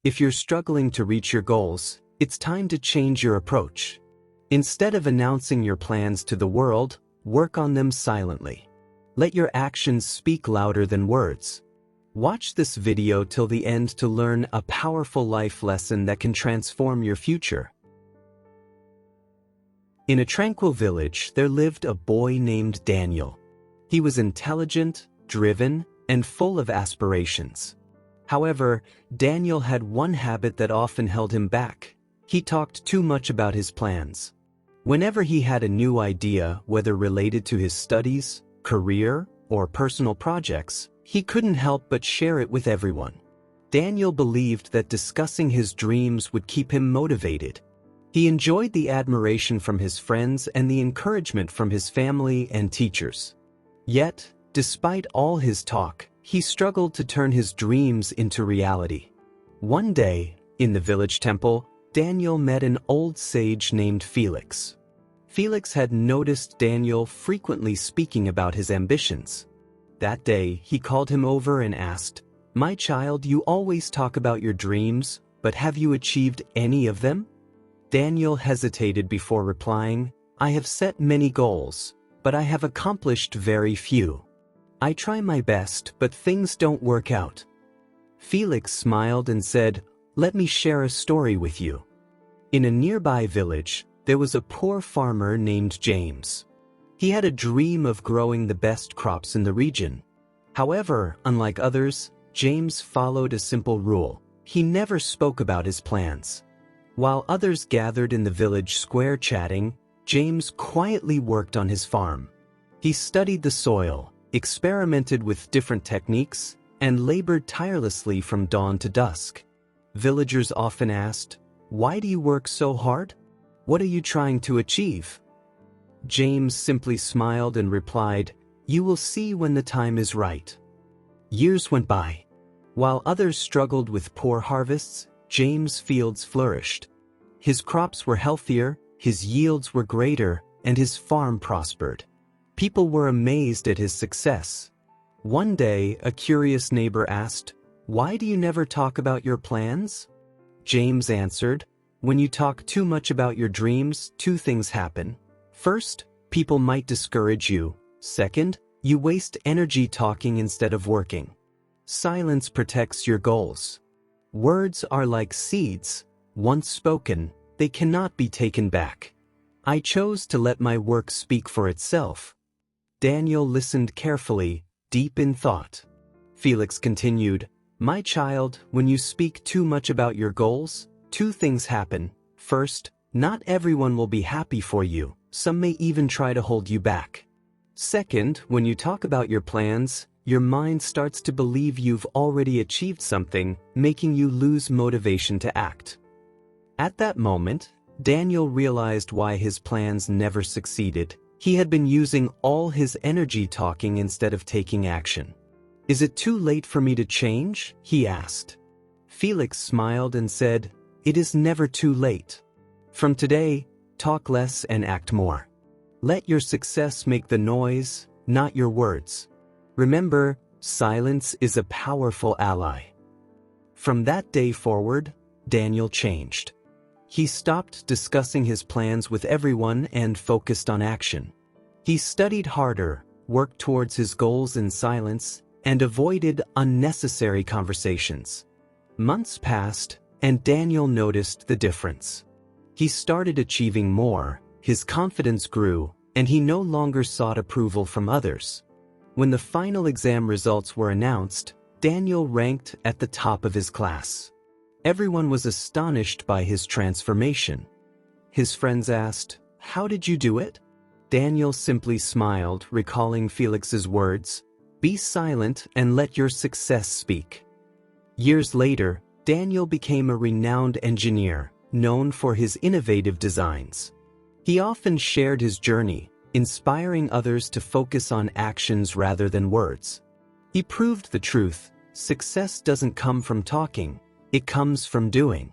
If you're struggling to reach your goals, it's time to change your approach. Instead of announcing your plans to the world, work on them silently. Let your actions speak louder than words. Watch this video till the end to learn a powerful life lesson that can transform your future. In a tranquil village, there lived a boy named Daniel. He was intelligent, driven, and full of aspirations. However, Daniel had one habit that often held him back. He talked too much about his plans. Whenever he had a new idea, whether related to his studies, career, or personal projects, he couldn't help but share it with everyone. Daniel believed that discussing his dreams would keep him motivated. He enjoyed the admiration from his friends and the encouragement from his family and teachers. Yet, despite all his talk, he struggled to turn his dreams into reality. One day, in the village temple, Daniel met an old sage named Felix. Felix had noticed Daniel frequently speaking about his ambitions. That day, he called him over and asked, "My child, you always talk about your dreams, but have you achieved any of them?" Daniel hesitated before replying, "I have set many goals, but I have accomplished very few. I try my best, but things don't work out." Felix smiled and said, "Let me share a story with you." In a nearby village, there was a poor farmer named James. He had a dream of growing the best crops in the region. However, unlike others, James followed a simple rule. He never spoke about his plans. While others gathered in the village square chatting, James quietly worked on his farm. He studied the soil, experimented with different techniques, and labored tirelessly from dawn to dusk. Villagers often asked, "Why do you work so hard? What are you trying to achieve?" James simply smiled and replied, "You will see when the time is right." Years went by. While others struggled with poor harvests, James' fields flourished. His crops were healthier, his yields were greater, and his farm prospered. People were amazed at his success. One day, a curious neighbor asked, "Why do you never talk about your plans?" James answered, "When you talk too much about your dreams, two things happen. First, people might discourage you. Second, you waste energy talking instead of working. Silence protects your goals. Words are like seeds. Once spoken, they cannot be taken back. I chose to let my work speak for itself." Daniel listened carefully, deep in thought. Felix continued, "My child, when you speak too much about your goals, two things happen. First, not everyone will be happy for you. Some may even try to hold you back. Second, when you talk about your plans, your mind starts to believe you've already achieved something, making you lose motivation to act." At that moment, Daniel realized why his plans never succeeded. He had been using all his energy talking instead of taking action. "Is it too late for me to change?" he asked. Felix smiled and said, "It is never too late. From today, talk less and act more. Let your success make the noise, not your words. Remember, silence is a powerful ally." From that day forward, Daniel changed. He stopped discussing his plans with everyone and focused on action. He studied harder, worked towards his goals in silence, and avoided unnecessary conversations. Months passed, and Daniel noticed the difference. He started achieving more, his confidence grew, and he no longer sought approval from others. When the final exam results were announced, Daniel ranked at the top of his class. Everyone was astonished by his transformation. His friends asked, "How did you do it?" Daniel simply smiled, recalling Felix's words, "Be silent and let your success speak." Years later, Daniel became a renowned engineer, known for his innovative designs. He often shared his journey, inspiring others to focus on actions rather than words. He proved the truth: success doesn't come from talking, it comes from doing.